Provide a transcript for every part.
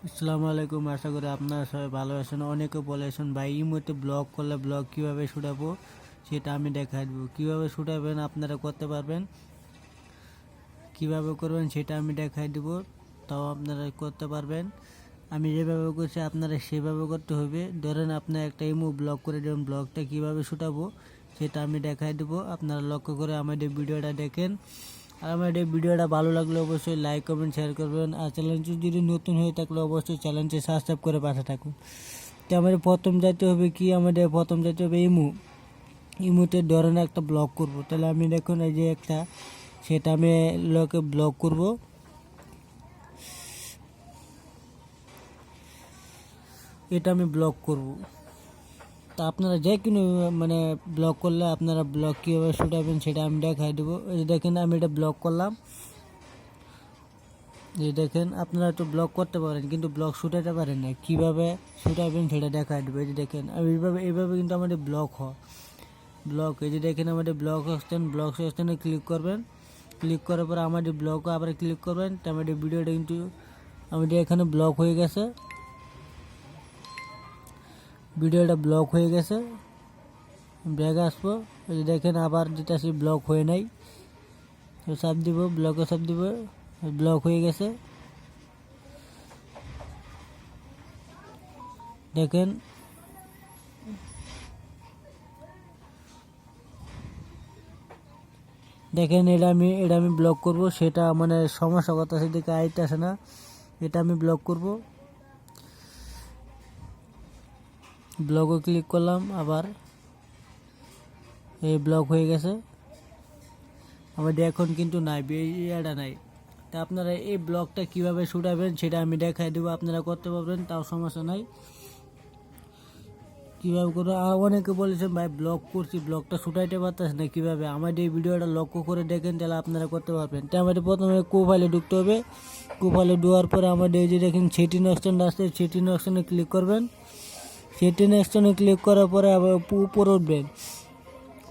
আসসালামু আলাইকুম। আশা করি আপনারা সবাই ভালো আছেন। অনেকে বলেছেন ভাই ইমোতে ব্লগ করলে ব্লগ কীভাবে ছুটাবো সেটা আমি দেখাই দেবো। কীভাবে ছুটাবেন আপনারা করতে পারবেন, কীভাবে করবেন সেটা আমি দেখাই দেবো, তাও আপনারা করতে পারবেন। আমি যেভাবে করছি আপনারা সেভাবে করতে হবে। ধরেন আপনার একটা ইমো ব্লগ করে দেবেন, ব্লগটা কীভাবে ছুটাবো সেটা আমি দেখাই দেবো। আপনারা লক্ষ্য করে আমাদের ভিডিওটা দেখেন। আর আমার এই ভিডিওটা ভালো লাগলে অবশ্যই লাইক কমেন্ট শেয়ার করবেন। আর চ্যানেলটি যদি নতুন হয়ে থাকলে অবশ্যই চ্যানেলটি সাবস্ক্রাইব করে পাশে থাকুন। তো আমাদের প্রথম যাইতে হবে কি, আমাদের প্রথম যাইতে হবে ইমোতে ধরেন একটা ব্লগ করব। তাহলে আমি দেখুন এই যে একটা, সেটা আমি লোকে ব্লগ করব। এটা আমি ব্লগ করব। তা আপনারা যে কোনো মানে ব্লগ করলে আপনারা ব্লগ কীভাবে ছুটাবেন সেটা আমি দেখাই দেবো। এই যে দেখেন আমি এটা ব্লগ করলাম। যে দেখেন আপনারা একটু ব্লগ করতে পারেন কিন্তু ব্লগ শুটাতে পারেন না, কীভাবে শুটাবেন সেটা দেখাই দেবো। এই যে দেখেন এইভাবে কিন্তু আমাদের ব্লগ হয়। ব্লগ এই যে দেখেন আমাদের ব্লগ অপশানে ক্লিক করবেন। ক্লিক করার পর আমাদের ব্লগও আবার ক্লিক করবেন। তো আমাদের ভিডিওটা কিন্তু আমাদের এখানে ব্লগ হয়ে গেছে, ভিডিওটা ব্লগ হয়ে গেছে। ব্যাগ আসবো, এই যে দেখেন আবার যেটা সেই ব্লগ হয়ে নাই, চাপ দিব, ব্লগে চাপ দিব, ব্লগ হয়ে গেছে। দেখেন দেখেন এটা আমি ব্লক করব। সেটা মানে সমস্যা কথা সেদিকে আইতে আসে না, এটা আমি ব্লক করব। ব্লগে ক্লিক করলাম, আবার এই ব্লক হয়ে গেছে আমাদের এখন কিন্তু নাই, এটা নাই। তা আপনারা এই ব্লগটা কিভাবে ছুটাবেন সেটা আমি দেখাই দেবো, আপনারা করতে পারবেন, তাও সমস্যা নাই। কীভাবে করবো, আর অনেকে বলেছেন ভাই ব্লগ করছি ব্লগটা ছুটাইতে পারতেছে না কীভাবে, আমাদের এই ভিডিওটা লক্ষ্য করে দেখেন তাহলে আপনারা করতে পারবেন। তো আমাদের প্রথমে কোফাইলে ঢুকতে হবে। কোফাইলে ঢোয়ার পরে আমাদের এই যে দেখেন সেটিং অপশনটা আসছে, সেটিং অপশনে ক্লিক করবেন। সেটিং অপশনে ক্লিক করার পরে আবার উপরে উঠবেন।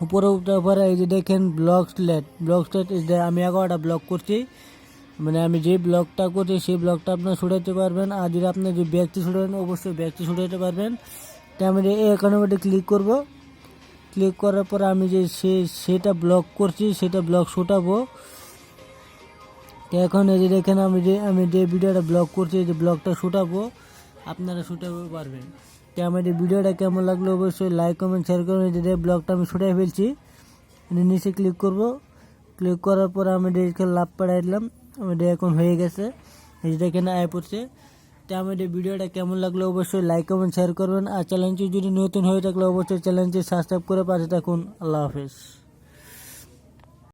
উপরে উঠার পরে এই যে দেখেন ব্লগ স্লেট আমি 11টা ব্লগ করছি, মানে আমি যে ব্লগটা করছি সেই ব্লগটা আপনারা ছুটাইতে পারবেন। আর যদি আপনার যে ব্যক্তি ছুটাবেন অবশ্যই ব্যক্তি ছুটাইতে পারবেন। তো আমি এই এখানের মধ্যে ক্লিক করব। ক্লিক করার পর আমি যে সেটা ব্লগ করছি সেটা ব্লগ ছুটাবো। তো এখন এই যে দেখেন আমি যে ভিডিওটা ব্লগ করছি যে ব্লগটা ছুটাবো, আপনারা ছুটাতে পারবেন। তো আমার এই ভিডিওটা কেমন লাগলো অবশ্যই লাইক কমেন্ট শেয়ার করবেন। যে ব্লগটা আমি ছুটাই ফেলছি, নিচে ক্লিক করব। ক্লিক করার পর আমি এখানে লাভ পাড়াই দিলাম, আমাদের এখন হয়ে গেছে, এই যে দেখেন আয় পড়ছে। তো আমাদের ভিডিওটা কেমন লাগলো অবশ্যই লাইক কমেন্ট শেয়ার করবেন। আর চ্যানেলটি যদি নতুন হয়ে থাকলে অবশ্যই চ্যানেলটি সাবস্ক্রাইব করে পাশে থাকুন। আল্লাহ হাফেজ।